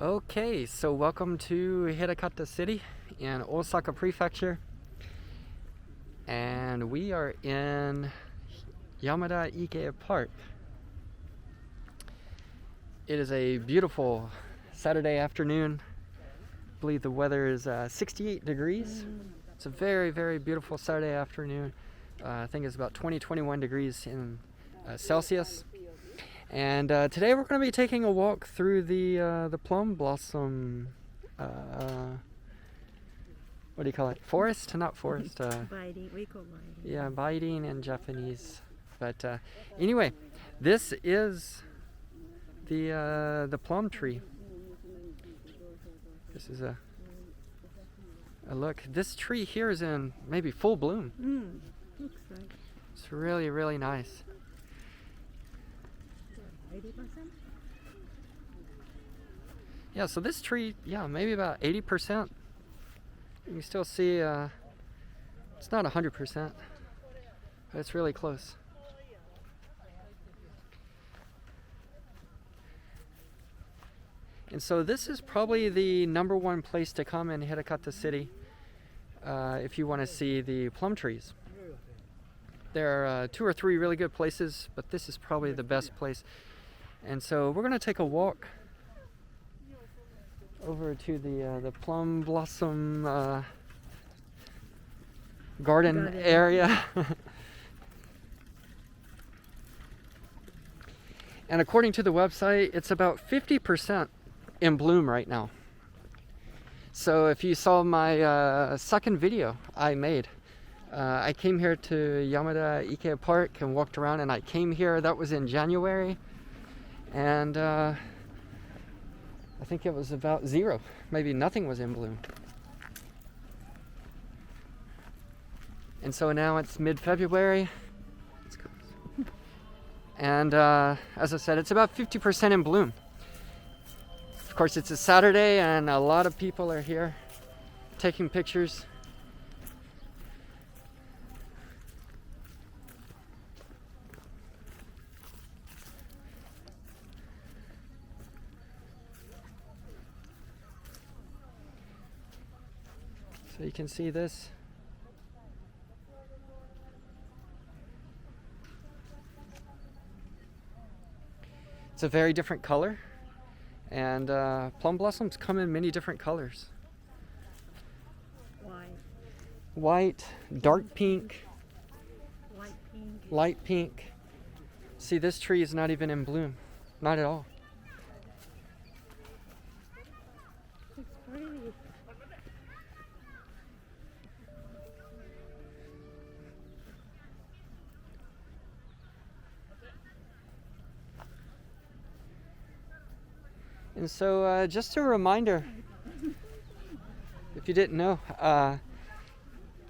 Okay, so welcome to Hirakata City in Osaka Prefecture, and we are in Yamadaike Park. It is a beautiful Saturday afternoon. I believe the weather is 68 degrees. It's a very, very beautiful Saturday afternoon. I think it's about 21 degrees in Celsius. And today we're going to be taking a walk through the plum blossom, what do you call it? Forest? Not forest. Biding, we call biding. Yeah, biding in Japanese. But anyway, this is the plum tree. This is a look. This tree here is in maybe full bloom. Looks like It's really, really nice. 80%. Yeah, so this tree, maybe about 80%. You can still see it's not 100%, but it's really close. And so this is probably the number one place to come in Hirakata City if you want to see the plum trees. There are 2 or 3 really good places, but this is probably the best place. And so we're going to take a walk over to the plum blossom garden area. And according to the website, it's about 50% in bloom right now. So if you saw my second video I made, I came here to Yamadaike Park and walked around, and I came here, that was in January, and I think it was about 0, maybe nothing was in bloom. And so now it's mid-February, and as I said, it's about 50% in bloom. Of course, it's a Saturday and a lot of people are here taking pictures. So you can see this. It's a very different color, and plum blossoms come in many different colors. White, dark pink, light pink. See, this tree is not even in bloom, not at all. It's pretty. And so just a reminder, if you didn't know,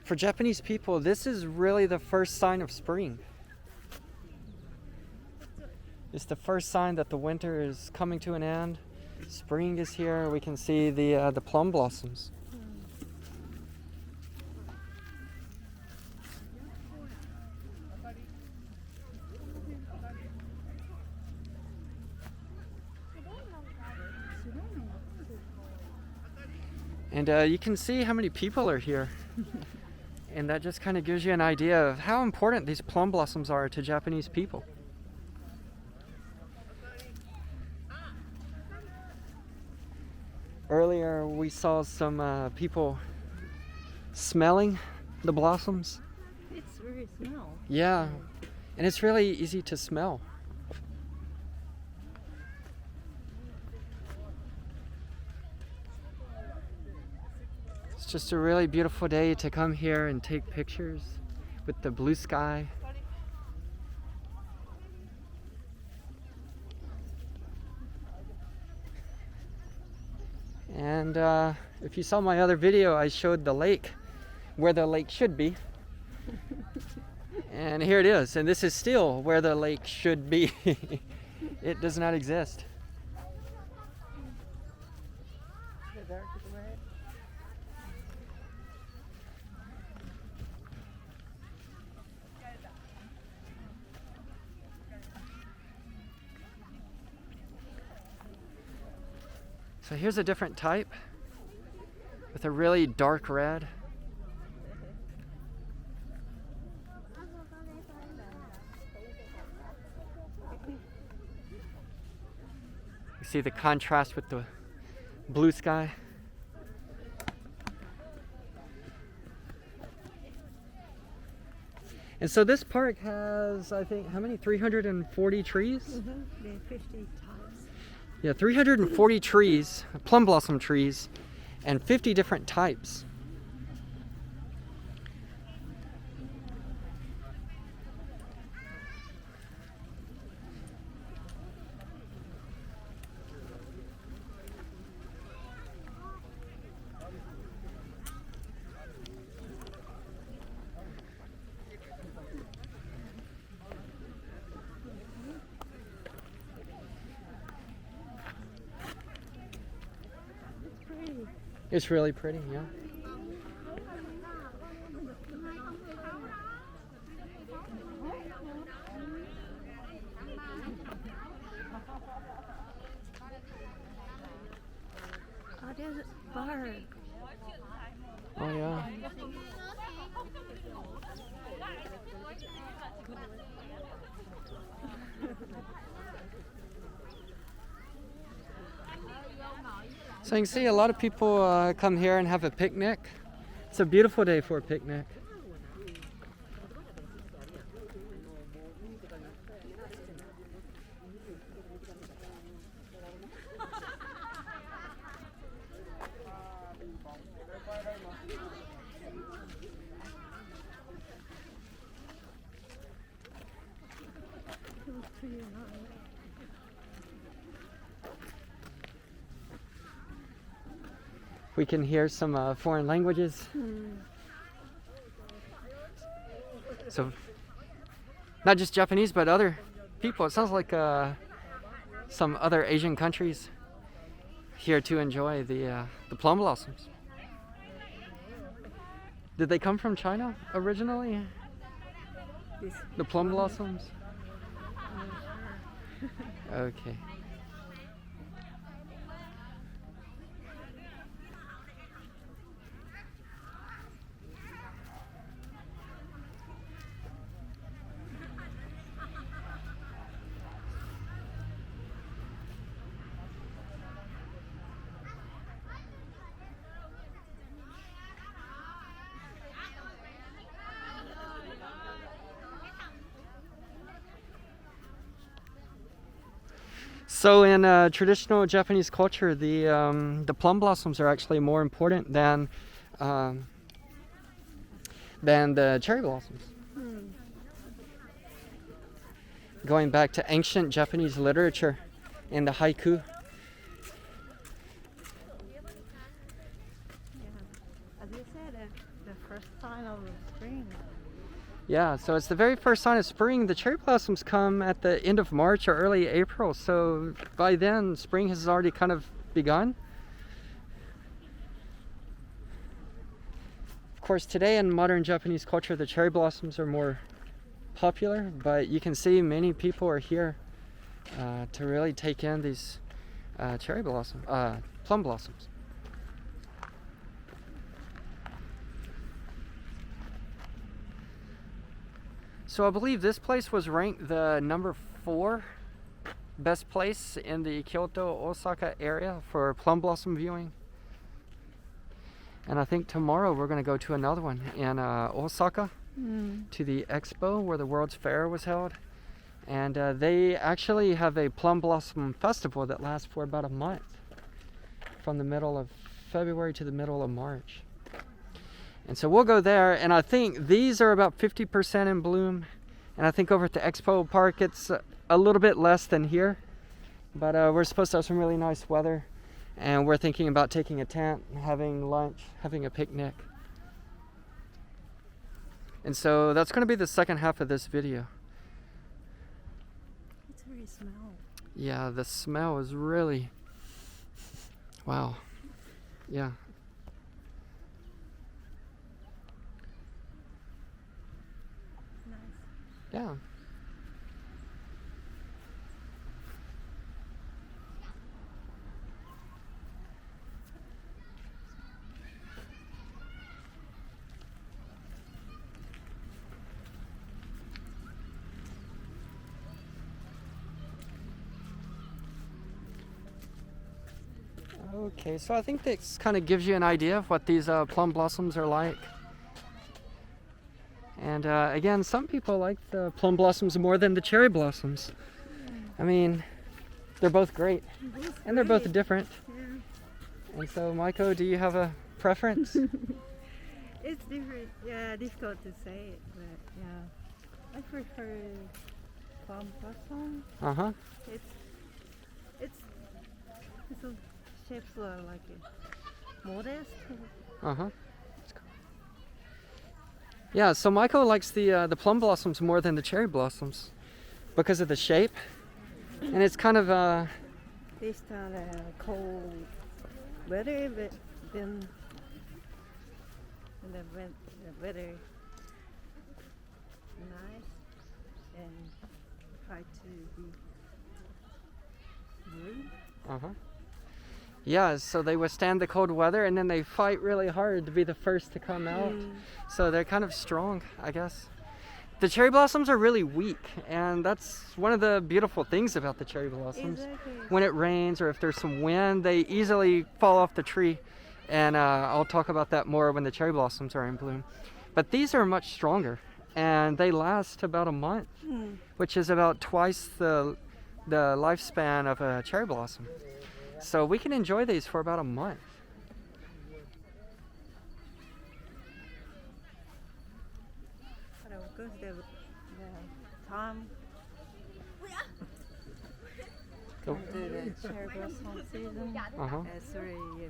for Japanese people, this is really the first sign of spring. It's the first sign that the winter is coming to an end. Spring is here. We can see the plum blossoms. And you can see how many people are here. And that just kind of gives you an idea of how important these plum blossoms are to Japanese people. Earlier we saw some people smelling the blossoms. It's very smell. Yeah, and it's really easy to smell. It's just a really beautiful day to come here and take pictures with the blue sky. And if you saw my other video, I showed the lake, where the lake should be. And here it is, and this is still where the lake should be. It does not exist. So here's a different type with a really dark red. You see the contrast with the blue sky. And so this park has, I think, how many? 340 trees? There are 50 types. Yeah, 340 trees, plum blossom trees, and 50 different types. It's really pretty, yeah. Oh, there's a bird. Oh, yeah. So you can see a lot of people come here and have a picnic. It's a beautiful day for a picnic. We can hear some foreign languages. So, not just Japanese, but other people. It sounds like some other Asian countries here to enjoy the plum blossoms. Did they come from China originally? The plum blossoms? Okay. So in traditional Japanese culture, the plum blossoms are actually more important than the cherry blossoms. Going back to ancient Japanese literature and the haiku. As you said, the first sign of spring. Yeah, so it's the very first sign of spring. The cherry blossoms come at the end of March or early April, so by then spring has already kind of begun. Of course, today in modern Japanese culture, the cherry blossoms are more popular, but you can see many people are here to really take in these plum blossoms. So I believe this place was ranked the number 4 best place in the Kyoto, Osaka area for plum blossom viewing. And I think tomorrow we're going to go to another one in Osaka, to the expo where the World's Fair was held. And they actually have a plum blossom festival that lasts for about a month, from the middle of February to the middle of March. And so we'll go there, and I think these are about 50% in bloom. And I think over at the Expo Park it's a little bit less than here. But we're supposed to have some really nice weather. And we're thinking about taking a tent, having lunch, having a picnic. And so that's going to be the second half of this video. It's very smell. Yeah, the smell is really, wow. Yeah. Yeah. Okay, so I think this kind of gives you an idea of what these plum blossoms are like. And again, some people like the plum blossoms more than the cherry blossoms. I mean, they're both great, and they're both different. Yeah. And so, Maiko, do you have a preference? It's different. Yeah, difficult to say it, but yeah, I prefer plum blossom. Uh-huh. It's a shapes are like a modest. Uh-huh. Yeah, so Maiko likes the plum blossoms more than the cherry blossoms because of the shape, and it's kind of This time cold weather, but then the weather nice and try to be blue. uh-huh. Yeah, so they withstand the cold weather, and then they fight really hard to be the first to come out. So they're kind of strong, I guess. The cherry blossoms are really weak, and that's one of the beautiful things about the cherry blossoms. Exactly. When it rains or if there's some wind, they easily fall off the tree, and I'll talk about that more when the cherry blossoms are in bloom. But these are much stronger, and they last about a month, which is about twice the lifespan of a cherry blossom. So we can enjoy these for about a month. But of course the time Go. to the cherry blossom season. Uh-huh. It's really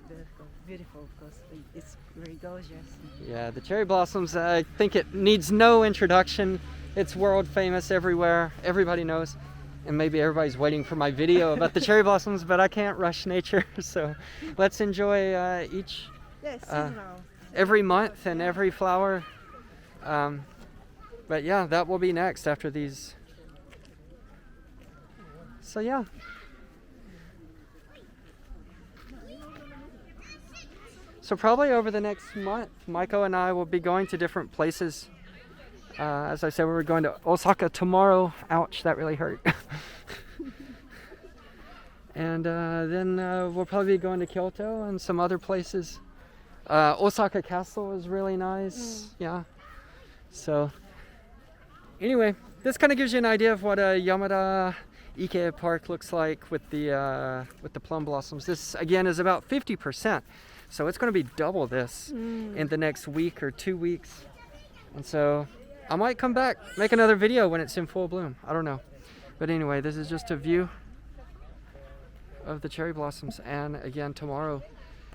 beautiful, of course. It's very gorgeous. Yeah, the cherry blossoms, I think it needs no introduction. It's world famous everywhere. Everybody knows. And maybe everybody's waiting for my video about the cherry blossoms, but I can't rush nature. So let's enjoy each Yes, seasonal. every month and every flower. But yeah, that will be next after these. So yeah. So probably over the next month, Maiko and I will be going to different places. As I said, we were going to Osaka tomorrow. Ouch, that really hurt. And then we'll probably be going to Kyoto and some other places. Osaka Castle is really nice. Yeah. So anyway, this kind of gives you an idea of what Yamadaike Park looks like with the plum blossoms. This again is about 50%. So it's going to be double this in the next week or 2 weeks. And so I might come back, make another video when it's in full bloom. I don't know. But anyway, this is just a view of the cherry blossoms. And again, tomorrow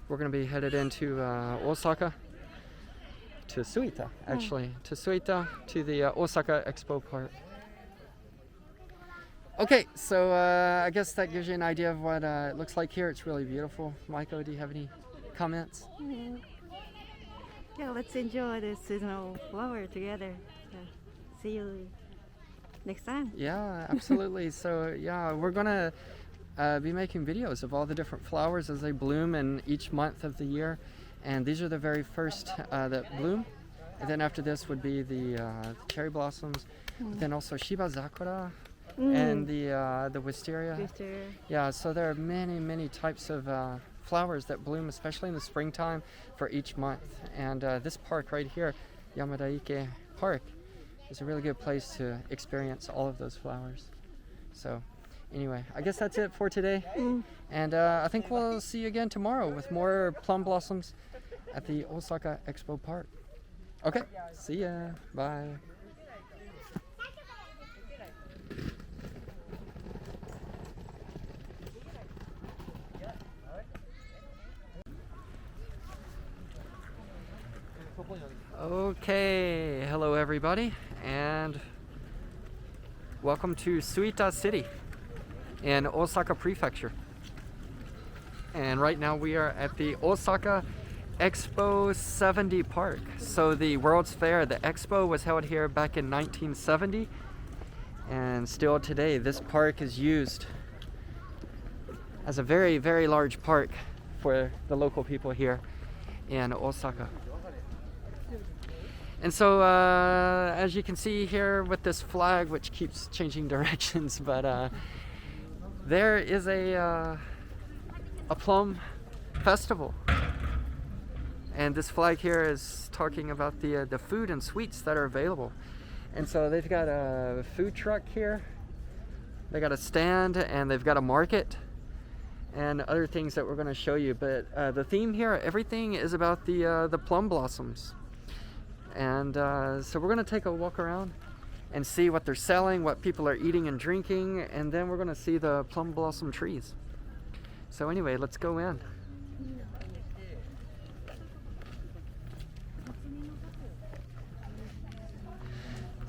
we're going to be headed into Osaka, to Suita, actually. To Suita, to the Osaka Expo Park. Okay, so I guess that gives you an idea of what it looks like here. It's really beautiful. Maiko, do you have any comments? Yeah, let's enjoy the seasonal flower together. See you next time. Yeah, absolutely. So yeah, we're gonna be making videos of all the different flowers as they bloom in each month of the year, and these are the very first that bloom. And then after this would be the cherry blossoms, but then also Shibazakura and the wisteria. Yeah, so there are many types of flowers that bloom, especially in the springtime, for each month. And this park right here, Yamadaike Park, is a really good place to experience all of those flowers. So anyway, I guess that's it for today. And I think we'll see you again tomorrow with more plum blossoms at the Osaka Expo Park. Okay, see ya. Bye. Okay, hello everybody, and welcome to Suita City in Osaka Prefecture. And right now we are at the Osaka Expo 70 Park. So the World's Fair, the Expo, was held here back in 1970, and still today this park is used as a very large park for the local people here in Osaka. And so as you can see here with this flag, which keeps changing directions, but there is a plum festival. And this flag here is talking about the food and sweets that are available. And so they've got a food truck here. They got a stand and they've got a market and other things that we're going to show you. But the theme here, everything is about the plum blossoms. And so we're going to take a walk around and see what they're selling, what people are eating and drinking, and then we're going to see the plum blossom trees. So anyway, let's go in.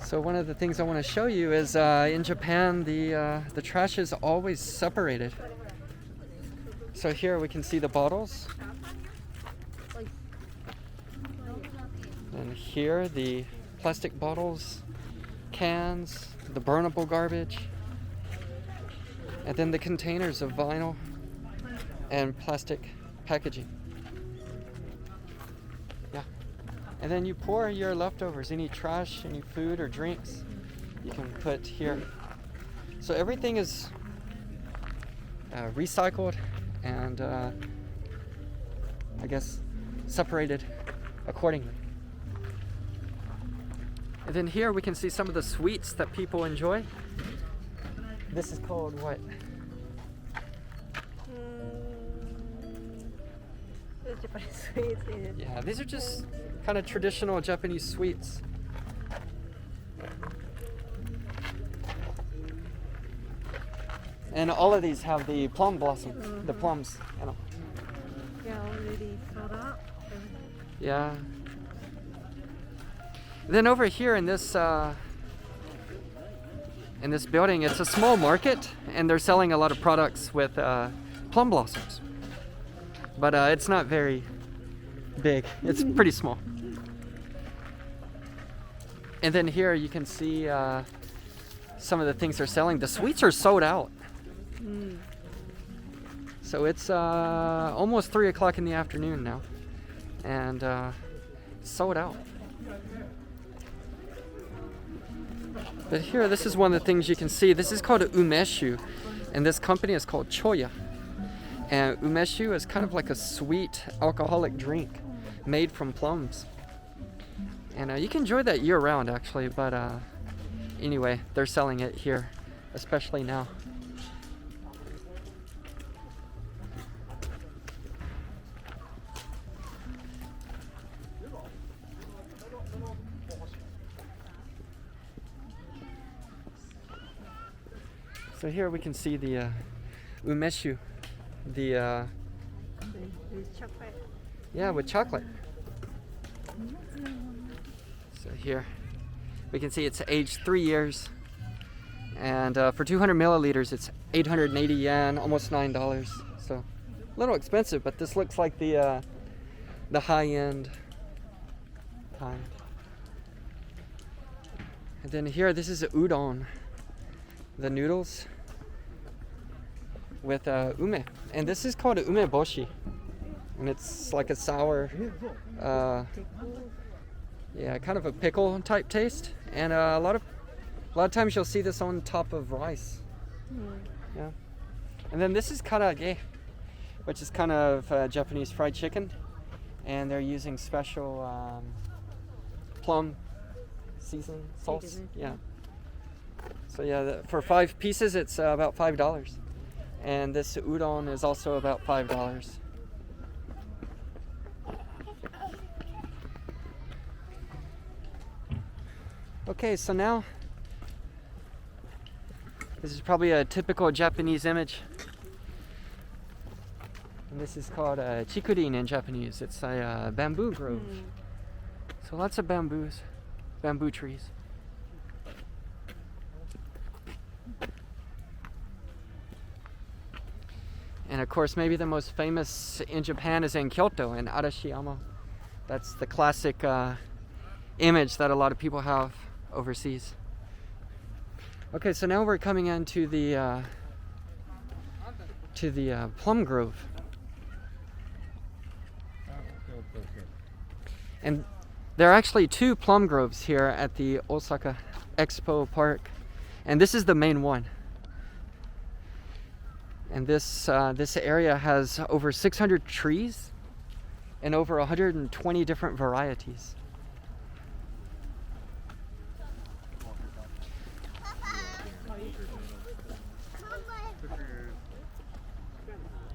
So one of the things I want to show you is in Japan the trash is always separated. So here we can see the bottles. And here the plastic bottles, cans, the burnable garbage, and then the containers of vinyl and plastic packaging. Yeah. And then you pour your leftovers, any trash, any food or drinks, you can put here. So everything is recycled and I guess separated accordingly. And then here we can see some of the sweets that people enjoy. This is called what? Japanese sweets. Yeah, these are just kind of traditional Japanese sweets. And all of these have the plum blossoms, the plums, you know. Yeah, already sold out. Yeah. Then over here in this building, it's a small market, and they're selling a lot of products with plum blossoms. But it's not very big. It's pretty small. And then here you can see some of the things they're selling. The sweets are sold out. So it's almost 3 o'clock in the afternoon now, and sold out. But here, this is one of the things you can see. This is called umeshu, and this company is called Choya. And umeshu is kind of like a sweet alcoholic drink made from plums. And you can enjoy that year-round, actually. But anyway, they're selling it here, especially now. So here we can see the umeshu, the with chocolate. yeah, with chocolate. So here we can see it's aged 3 years, and for 200 milliliters it's 880 yen, almost $9. So a little expensive, but this looks like the high-end kind. And then here, this is udon, the noodles with ume, and this is called umeboshi, and it's like a sour, yeah, kind of a pickle type taste, and a lot of times you'll see this on top of rice. Yeah. And then this is karage, which is kind of Japanese fried chicken, and they're using special plum season sauce. Yeah. So yeah, for 5 pieces it's about $5, and this udon is also about $5. Okay, so now this is probably a typical Japanese image, and this is called chikurin in Japanese. It's a bamboo grove. So lots of bamboo trees. And of course, maybe the most famous in Japan is in Kyoto, in Arashiyama. That's the classic image that a lot of people have overseas. Okay, so now we're coming into the plum grove. And there are actually 2 plum groves here at the Osaka Expo Park, and this is the main one. And this area has over 600 trees and over 120 different varieties.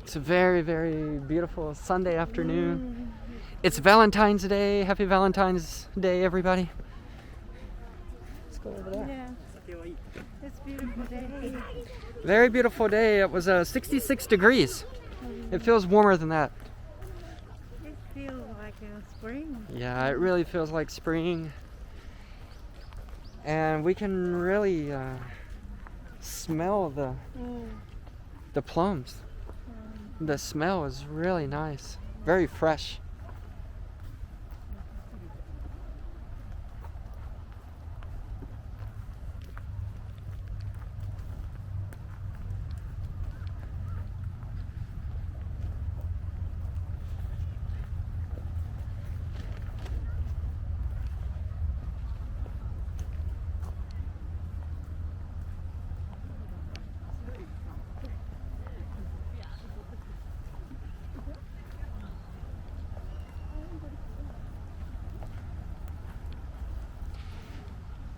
It's a very, very beautiful Sunday afternoon. It's Valentine's Day. Happy Valentine's Day, everybody. Let's go over there. Yeah. It's a beautiful day. Very beautiful day. It was 66 degrees. It feels warmer than that. It feels like spring. Yeah, it really feels like spring. And we can really smell the plums. The smell is really nice. Very fresh.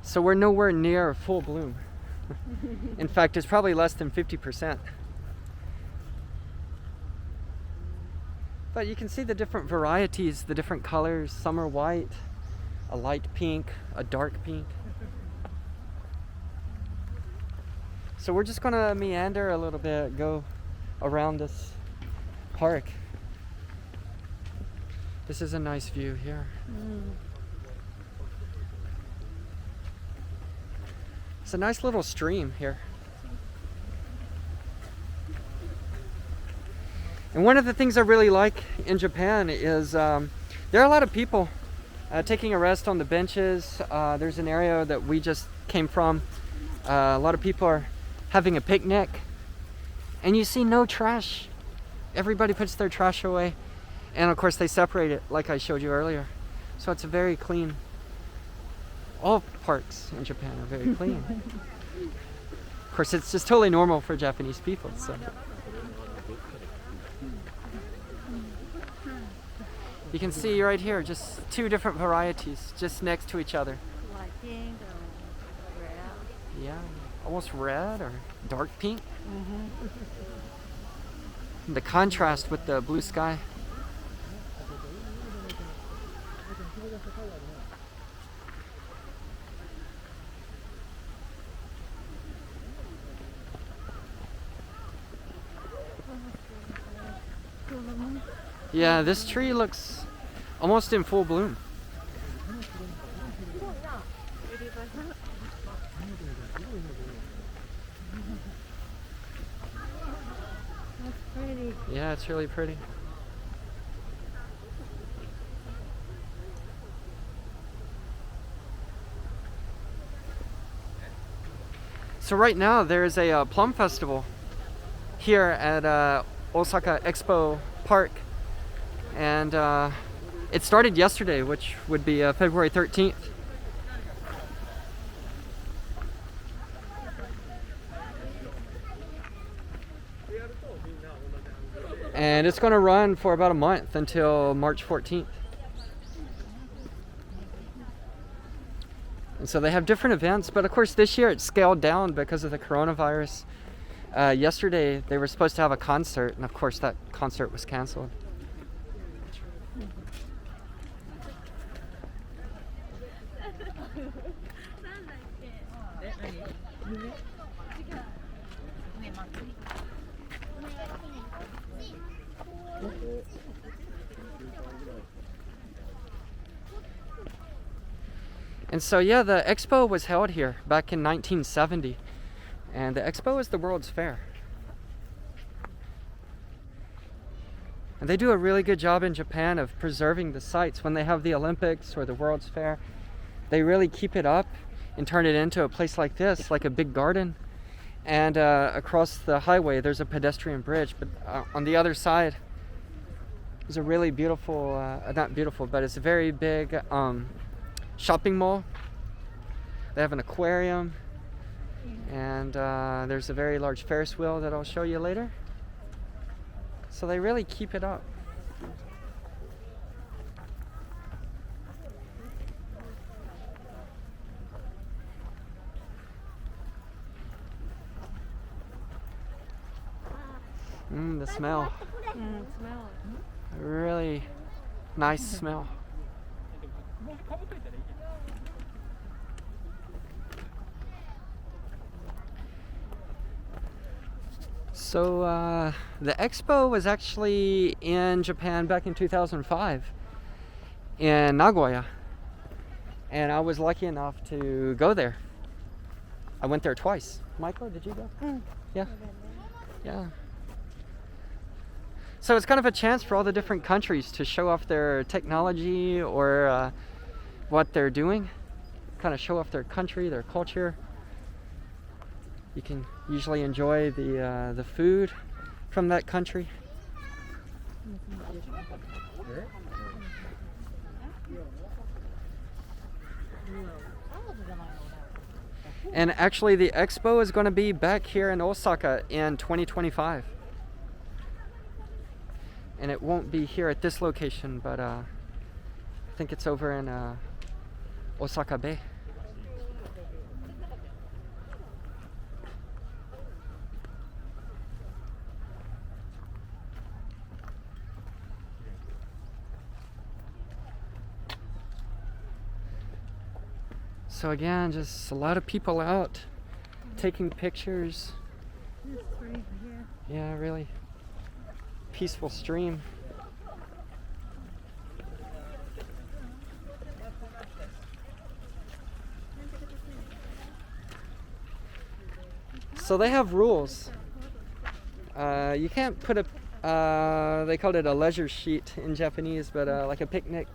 So we're nowhere near full bloom. In fact, it's probably less than 50%. But you can see the different varieties, the different colors. Some are white, a light pink, a dark pink. So we're just gonna meander a little bit, go around this park. This is a nice view here. It's a nice little stream here. And one of the things I really like in Japan is there are a lot of people taking a rest on the benches. There's an area that we just came from. A lot of people are having a picnic. And you see no trash. Everybody puts their trash away. And of course they separate it like I showed you earlier. So it's a very clean. All parks in Japan are very clean. Of course, it's just totally normal for Japanese people. So you can see right here, just two different varieties, just next to each other. Like pink or red. Yeah, almost red or dark pink. And the contrast with the blue sky. Yeah, this tree looks almost in full bloom. That's pretty. Yeah, it's really pretty. So right now there's a plum festival here at Osaka Expo Park. And it started yesterday, which would be February 13th. And it's going to run for about a month until March 14th. And so they have different events, but of course this year it's scaled down because of the coronavirus. Yesterday they were supposed to have a concert, and of course that concert was canceled. And so yeah, the expo was held here back in 1970, and the expo is the World's Fair. And they do a really good job in Japan of preserving the sites. When they have the Olympics or the World's Fair, they really keep it up and turn it into a place like this, like a big garden. And across the highway there's a pedestrian bridge, but on the other side there's a really beautiful, not beautiful, but it's a very big shopping mall. They have an aquarium, and there's a very large Ferris wheel that I'll show you later. So they really keep it up. The smell. Smell. Really nice smell. So the expo was actually in Japan back in 2005 in Nagoya, and I was lucky enough to go there. I went there twice. Michael, did you go? Yeah. Yeah. So it's kind of a chance for all the different countries to show off their technology or what they're doing, kind of show off their country, their culture. You can usually enjoy the food from that country. And actually the expo is going to be back here in Osaka in 2025. And it won't be here at this location, but I think it's over in Osaka Bay. So again, just a lot of people out taking pictures. This stream here. Yeah, really peaceful stream. So they have rules. You can't put a, they called it a leisure sheet in Japanese, but like a picnic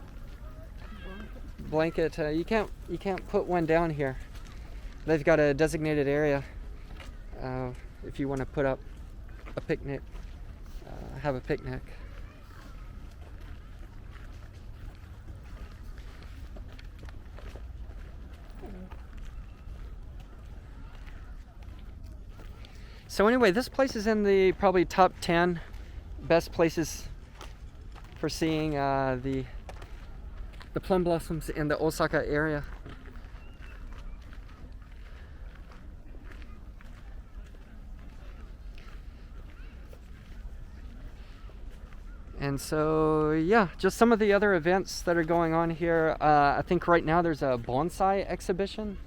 blanket. You can't put one down here. They've got a designated area if you want to put up a picnic, have a picnic. So anyway, this place is in the probably top 10 best places for seeing the plum blossoms in the Osaka area. And so, yeah, just some of the other events that are going on here. I think right now there's a bonsai exhibition.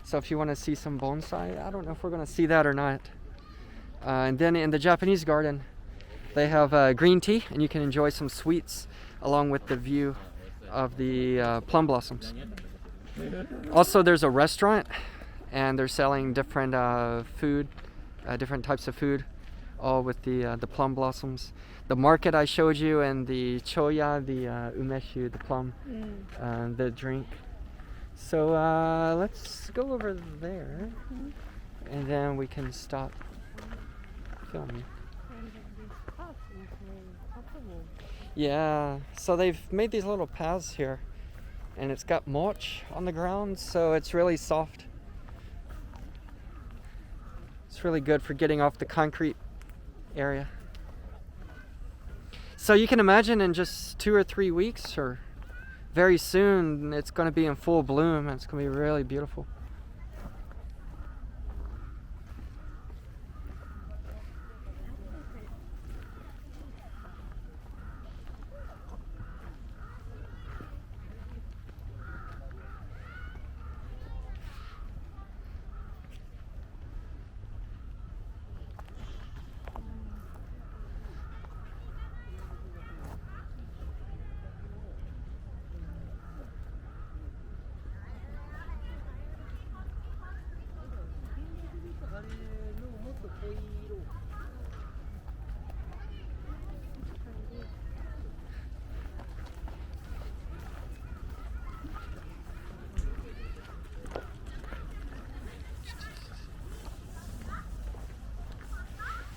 So if you want to see some bonsai, I don't know if we're going to see that or not. And then in the Japanese garden, they have green tea, and you can enjoy some sweets along with the view of the plum blossoms. Also, there's a restaurant, and they're selling different food, different types of food, all with the plum blossoms. The market I showed you, and the choya, the umeshu, the plum, the drink. So let's go over there, and then we can stop filming. Yeah, so they've made these little paths here, and it's got mulch on the ground, so it's really soft. It's really good for getting off the concrete area. So you can imagine in just 2 or 3 weeks, or very soon, it's going to be in full bloom, and it's going to be really beautiful.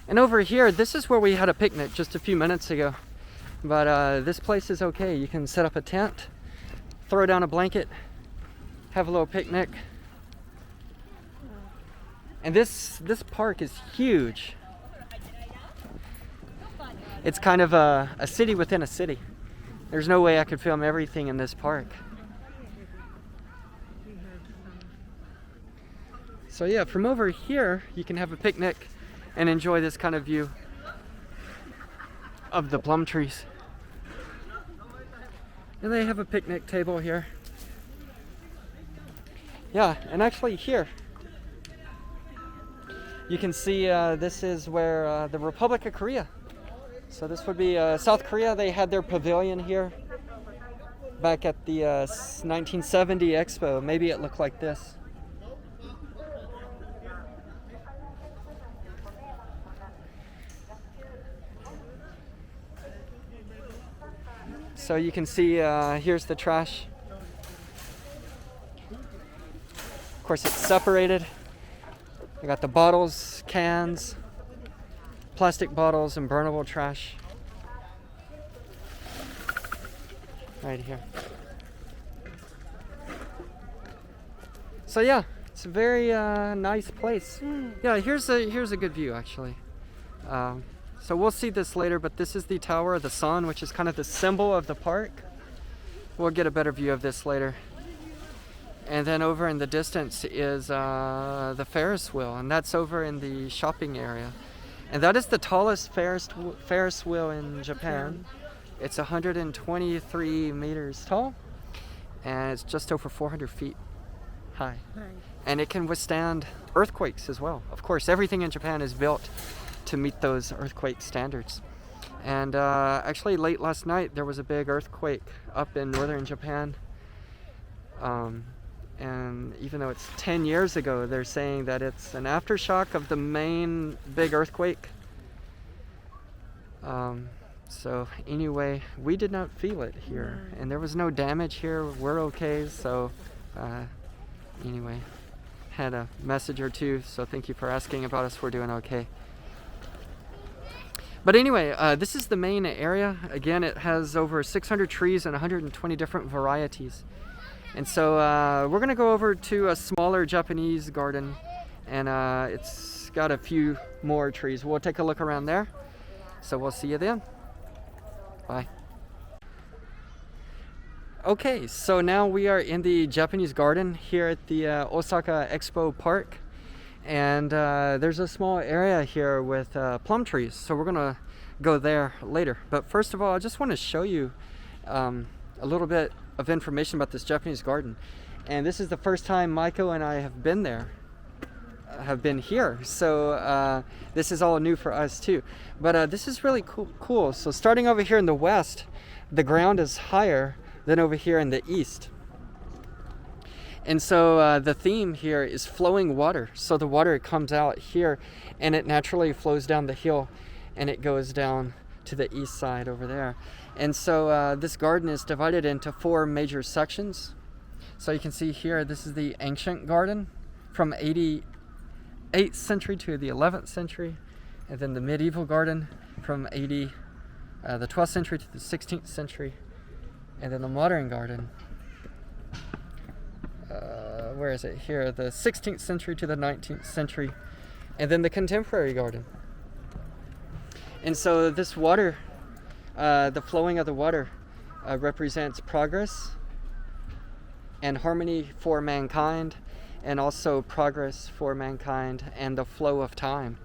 And over here, this is where we had a picnic just a few minutes ago. But this place is okay. You can set up a tent, throw down a blanket, have a little picnic. And this park is huge. it's kind of a city within a city. There's no way I could film everything in this park. So yeah, from over here, you can have a picnic and enjoy this kind of view of the plum trees. And they have a picnic table here. Yeah, and actually here, you can see this is where the Republic of Korea. So this would be South Korea. They had their pavilion here back at the 1970 Expo. Maybe it looked like this. So you can see here's the trash. Of course, it's separated. I got the bottles, cans, plastic bottles, and burnable trash right here. So yeah, it's a very nice place. Yeah, here's a good view actually. So we'll see this later, but this is the Tower of the Sun, which is kind of the symbol of the park. We'll get a better view of this later. And then over in the distance is the Ferris wheel, and that's over in the shopping area. And that is the tallest Ferris wheel in Japan. It's 123 meters tall, and it's just over 400 feet high. And it can withstand earthquakes as well. Of course, everything in Japan is built to meet those earthquake standards. And actually late last night there was a big earthquake up in northern Japan. And even though it's 10 years ago, they're saying that it's an aftershock of the main big earthquake. So anyway, we did not feel it here, and there was no damage here. We're okay. So anyway, had a message or two, so thank you for asking about us. We're doing okay. But anyway, this is the main area. Again, it has over 600 trees and 120 different varieties. And so we're gonna go over to a smaller Japanese garden, and it's got a few more trees. We'll take a look around there. So we'll see you then. Bye. Okay, so now we are in the Japanese garden here at the Osaka Expo Park. And there's a small area here with plum trees, so we're gonna go there later. But first of all, I just want to show you a little bit of information about this Japanese garden. And this is the first time Maiko and I have been there, have been here. So this is all new for us too. But this is really cool. So starting over here in the west, the ground is higher than over here in the east. And so the theme here is flowing water. So the water comes out here and it naturally flows down the hill and it goes down to the east side over there. And so this garden is divided into 4 major sections. So you can see here, this is the ancient garden from 8th century to the 11th century. And then the medieval garden from the 12th century to the 16th century. And then the modern garden. Where is it here? The 16th century to the 19th century, and then the contemporary garden. And so this water, the flowing of the water, represents progress and harmony for mankind, and also progress for mankind and the flow of time.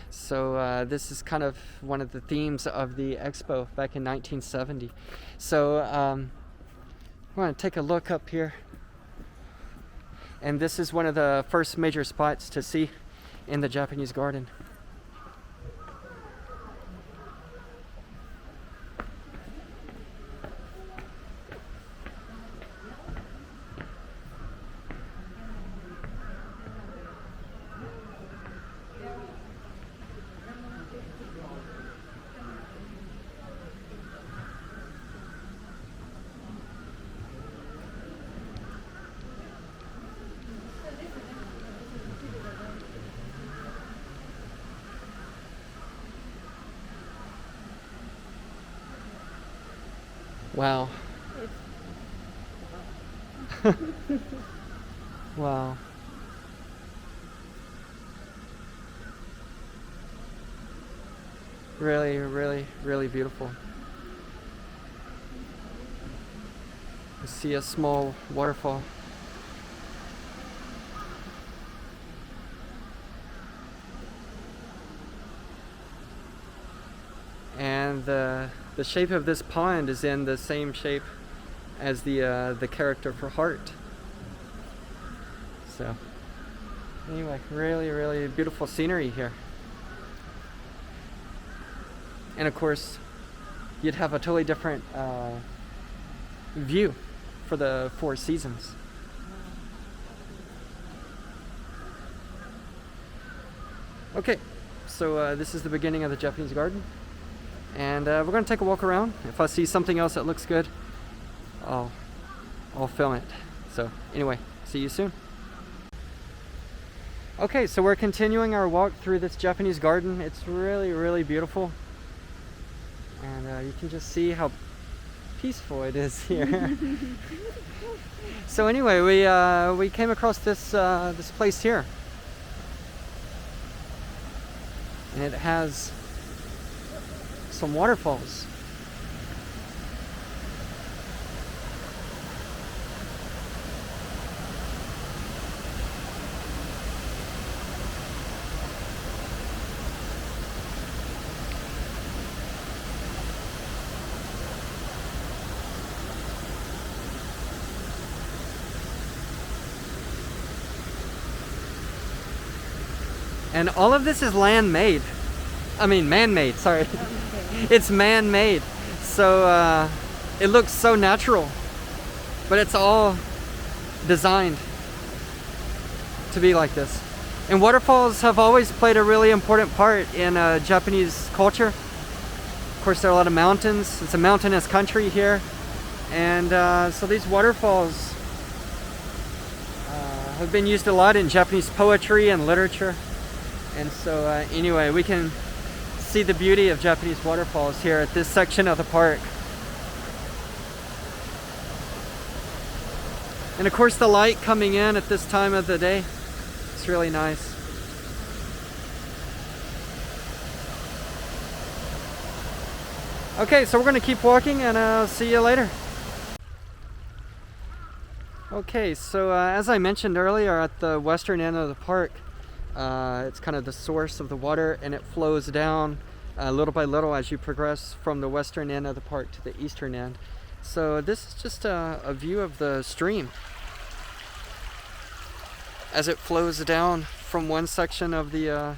So this is kind of one of the themes of the expo back in 1970. So I want to take a look up here. And this is one of the first major spots to see in the Japanese garden. Wow. Wow. Really, really, really beautiful. You see a small waterfall. And the shape of this pond is in the same shape as the character for heart. So anyway, really, really beautiful scenery here. And of course, you'd have a totally different view for the 4 seasons. Okay, so this is the beginning of the Japanese garden. And we're going to take a walk around. If I see something else that looks good, I'll film it. So anyway, see you soon. Okay, so we're continuing our walk through this Japanese garden. It's really, really beautiful. And you can just see how peaceful it is here. So anyway, we came across this this place here. And it has some waterfalls. And all of this is man-made. Sorry. It's man-made. So it looks so natural. But it's all designed to be like this. And waterfalls have always played a really important part in Japanese culture. Of course, there are a lot of mountains. It's a mountainous country here. And so these waterfalls have been used a lot in Japanese poetry and literature. And so anyway, we can see the beauty of Japanese waterfalls here at this section of the park. And of course the light coming in at this time of the day, it's really nice. Okay, so we're going to keep walking and I'll see you later. Okay, so as I mentioned earlier, at the western end of the park, it's kind of the source of the water, and it flows down little by little as you progress from the western end of the park to the eastern end. So this is just a view of the stream as it flows down from one section of the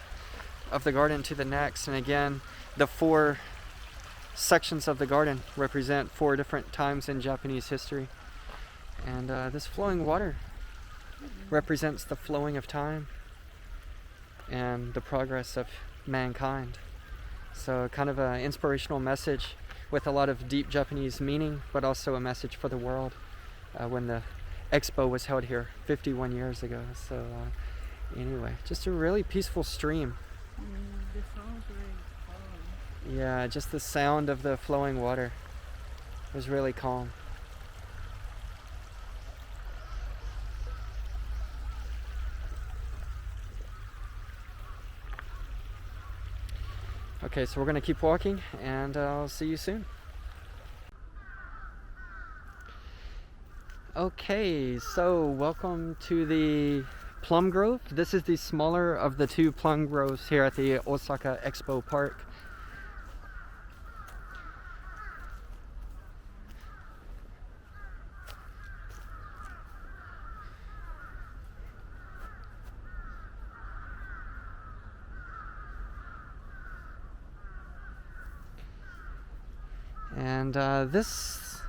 garden to the next. And again, the 4 sections of the garden represent 4 different times in Japanese history. And this flowing water represents the flowing of time and the progress of mankind. So kind of an inspirational message with a lot of deep Japanese meaning, but also a message for the world when the expo was held here 51 years ago. So anyway, just a really peaceful stream. The sound's very calm. Yeah, just the sound of the flowing water was really calm. Okay, so we're going to keep walking, and I'll see you soon. Okay, so welcome to the Plum Grove. This is the smaller of the 2 plum groves here at the Osaka Expo Park. And this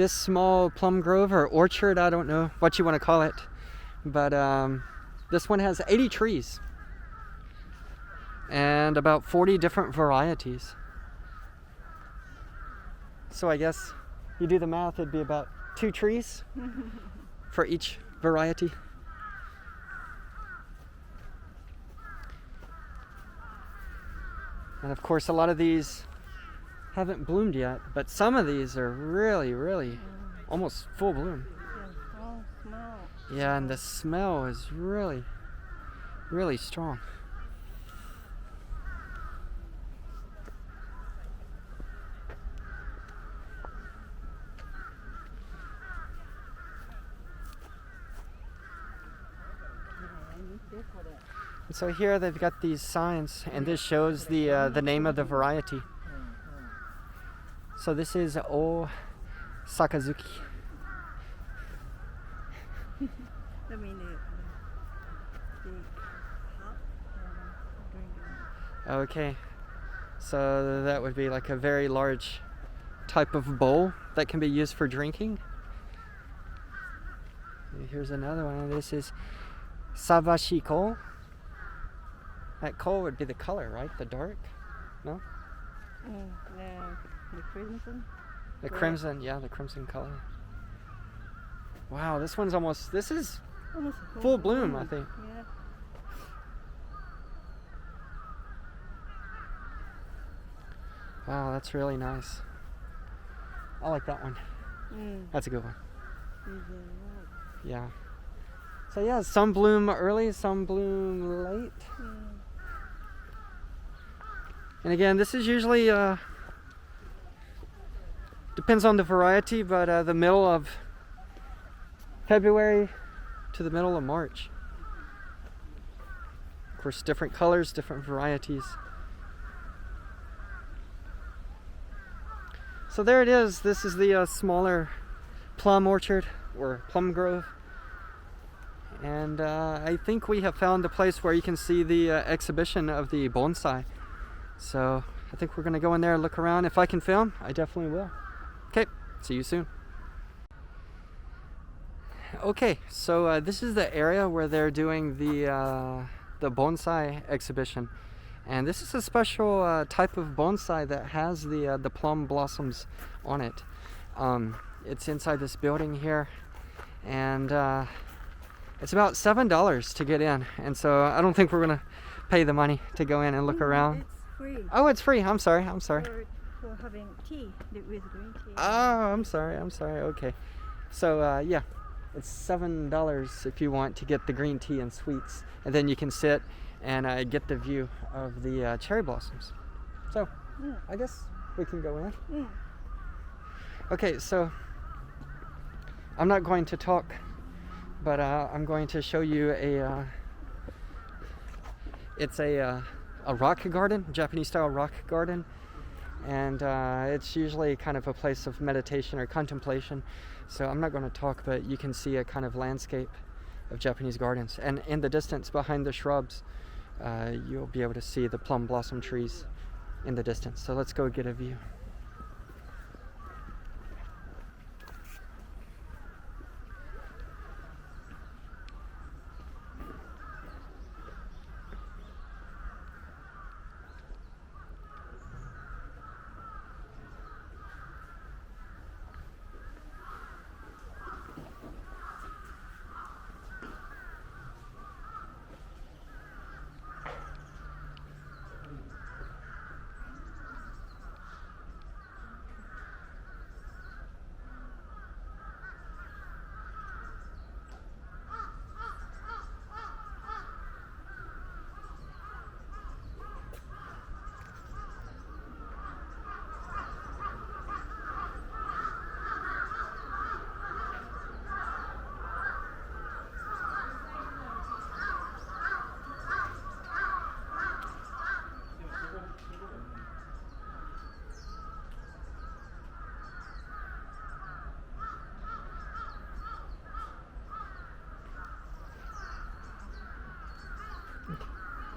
small plum grove or orchard, I don't know what you want to call it, but this one has 80 trees and about 40 different varieties. So I guess you do the math, it'd be about 2 trees for each variety. And of course a lot of these haven't bloomed yet, but some of these are really almost full bloom. Yeah, and the smell is really strong. So here they've got these signs, and this shows the name of the variety. So this is O Sakazuki. I mean, big cup drinking. Okay, so that would be like a very large type of bowl that can be used for drinking. Here's another one. This is Sabashi Ko. That ko would be the color, right? The dark? No? The crimson. The Red. crimson, yeah, the crimson color. Wow, this one's this is Almost full bloom, I think. Yeah. Wow, that's really nice. I like that one. That's a good one. Yeah. So yeah, some bloom early, some bloom late. And again, this is usually depends on the variety, but the middle of February to the middle of March. Of course, different colors, different varieties. So there it is. This is the smaller plum orchard or plum grove. And I think we have found the place where you can see the exhibition of the bonsai. So I think we're going to go in there and look around. If I can film, I definitely will. Okay, see you soon. Okay, so this is the area where they're doing the bonsai exhibition. And this is a special type of bonsai that has the plum blossoms on it. It's inside this building here, and it's about $7 to get in. And so I don't think we're gonna pay the money to go in and look around. It's free. Oh, it's free. I'm sorry. For having tea with green tea. Oh, I'm sorry. Okay. So yeah, it's $7 if you want to get the green tea and sweets, and then you can sit and get the view of the cherry blossoms. So I guess we can go in. Okay, so I'm not going to talk, but I'm going to show you it's a rock garden, Japanese style rock garden, and it's usually kind of a place of meditation or contemplation. So I'm not going to talk, but you can see a kind of landscape of Japanese gardens, and in the distance behind the shrubs you'll be able to see the plum blossom trees in the distance. So let's go get a view.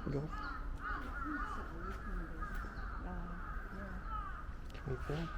Go. Can we film?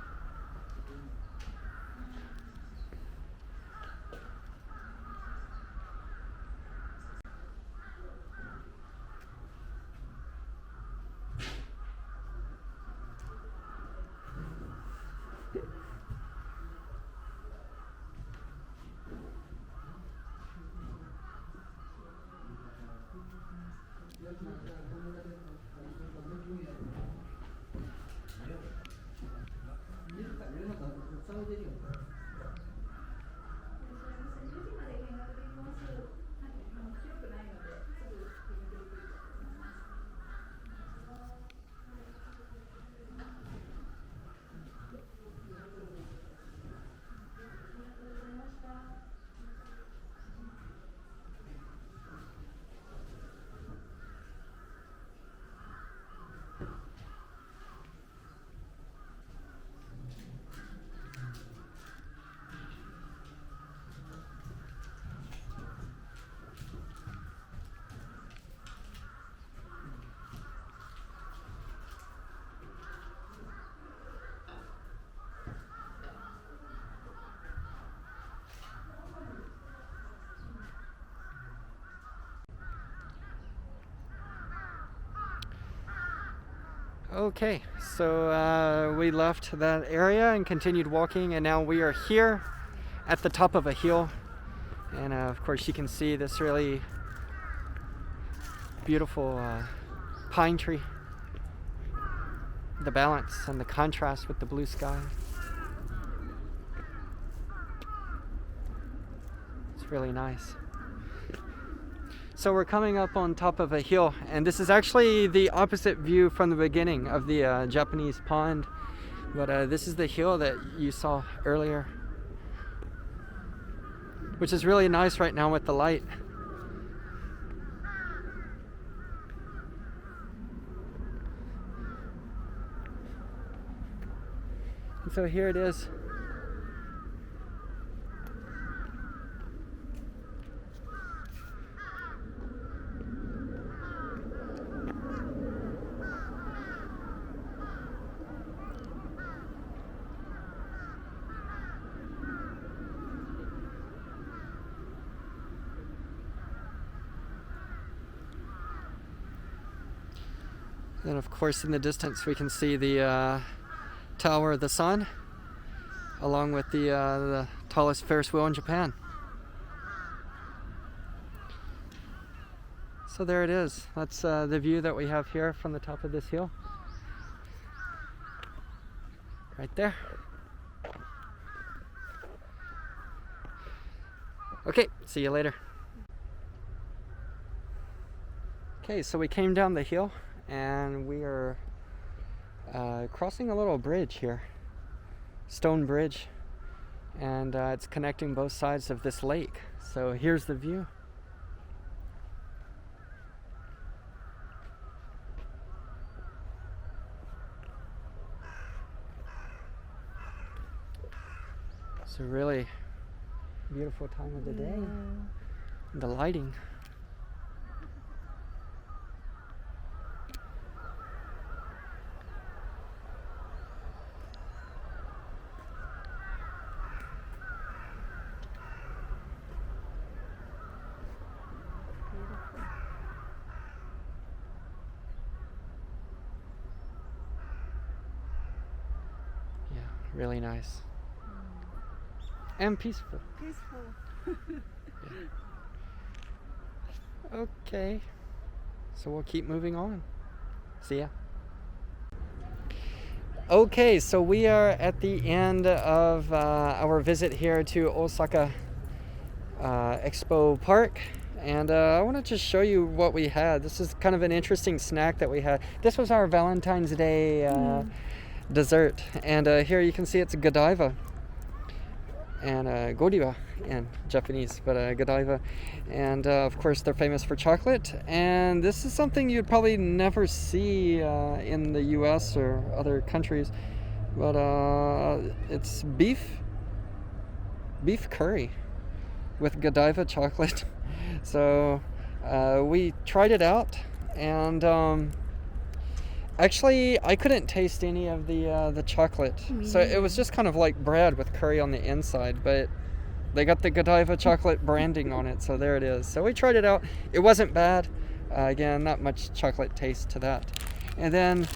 Okay, so we left that area and continued walking, and now we are here at the top of a hill. And of course you can see this really beautiful pine tree. The balance and the contrast with the blue sky. It's really nice. So we're coming up on top of a hill, and this is actually the opposite view from the beginning of the Japanese pond, but this is the hill that you saw earlier, which is really nice right now with the light. And so here it is. Then of course in the distance we can see the Tower of the Sun, along with the tallest Ferris wheel in Japan. So there it is. That's the view that we have here from the top of this hill. Right there. Okay, see you later. Okay, so we came down the hill and we are crossing a little bridge here, stone bridge, and it's connecting both sides of this lake. So here's the view. It's a really beautiful time of the day. The lighting. Really nice. And peaceful. Peaceful. Yeah. Okay. So we'll keep moving on. See ya. Okay, so we are at the end of our visit here to Osaka Expo Park. And I want to just show you what we had. This is kind of an interesting snack that we had. This was our Valentine's Day dessert, and here you can see it's Godiva and Godiva in Japanese, but Godiva, and of course they're famous for chocolate, and this is something you'd probably never see in the US or other countries, but it's beef curry with Godiva chocolate. So we tried it out, and actually, I couldn't taste any of the chocolate, so it was just kind of like bread with curry on the inside, but they got the Godiva chocolate branding on it, so there it is. So we tried it out. It wasn't bad. Again, not much chocolate taste to that. And then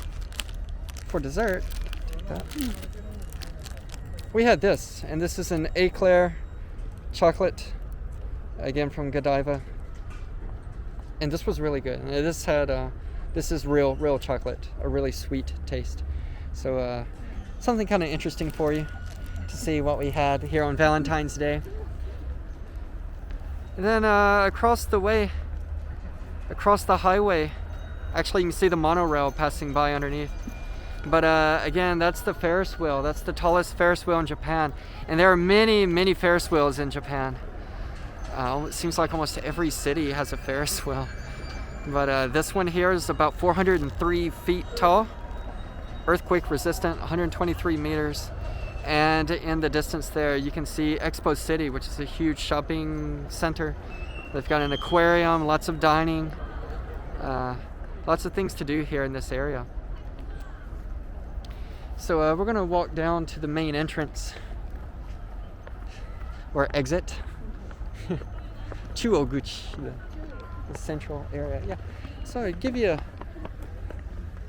for dessert, we had this, and this is an eclair chocolate, again from Godiva, and this was really good. And this had this is real chocolate, a really sweet taste. So something kind of interesting for you to see what we had here on Valentine's Day. And then across the highway, actually you can see the monorail passing by underneath. But again, that's the Ferris wheel. That's the tallest Ferris wheel in Japan. And there are many Ferris wheels in Japan. It seems like almost every city has a Ferris wheel. But this one here is about 403 feet tall, earthquake resistant, 123 meters. And in the distance there, you can see Expo City, which is a huge shopping center. They've got an aquarium, lots of dining, lots of things to do here in this area. So we're gonna walk down to the main entrance, or exit. Chuoguchi, the central area. Yeah. So I'll give you a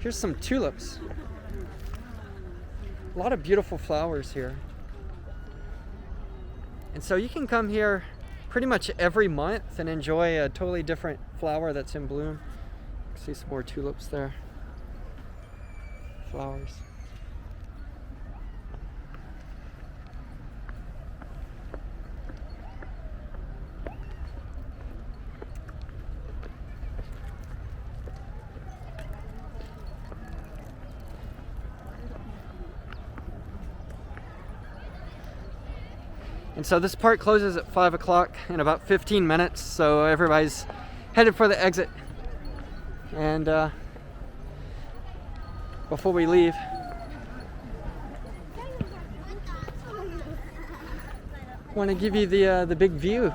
Here's some tulips. A lot of beautiful flowers here. And so you can come here pretty much every month and enjoy a totally different flower that's in bloom. See some more tulips there. Flowers. And so this park closes at 5 o'clock in about 15 minutes, so everybody's headed for the exit. And before we leave, I want to give you the big view.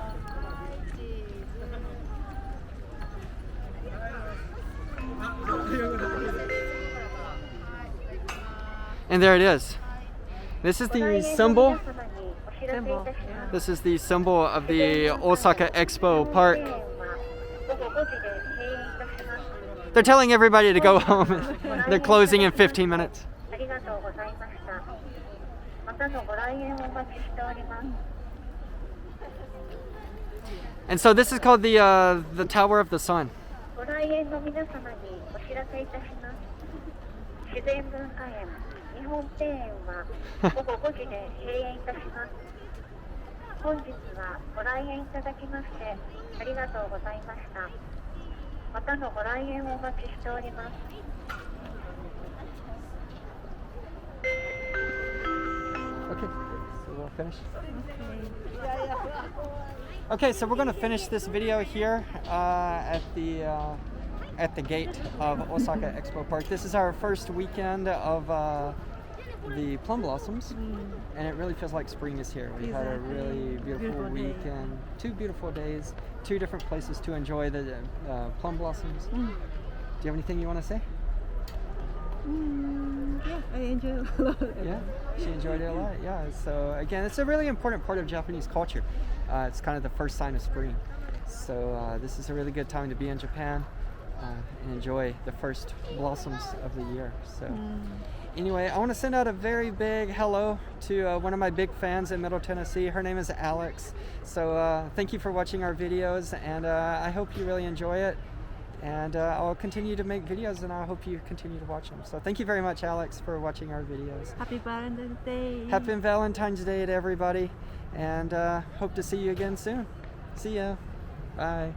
And there it is. This is the symbol. This is the symbol of the Osaka Expo Park. They're telling everybody to go home. They're closing in 15 minutes. And so this is called the Tower of the Sun. Okay, so we'll finish. Okay, so we're going to finish this video here at the gate of Osaka Expo Park. This is our first weekend of the plum blossoms, and it really feels like spring is here. We've had a really beautiful week and 2 beautiful days, 2 different places to enjoy the plum blossoms. Do you have anything you want to say? Yeah, I enjoy it a lot. Yeah, she enjoyed it a lot. Yeah, so again, it's a really important part of Japanese culture. It's kind of the first sign of spring. So this is a really good time to be in Japan and enjoy the first blossoms of the year. So anyway, I want to send out a very big hello to one of my big fans in Middle Tennessee. Her name is Alex. So thank you for watching our videos, and I hope you really enjoy it. And I'll continue to make videos, and I hope you continue to watch them. So thank you very much, Alex, for watching our videos. Happy Valentine's Day. Happy Valentine's Day to everybody, and hope to see you again soon. See ya. Bye.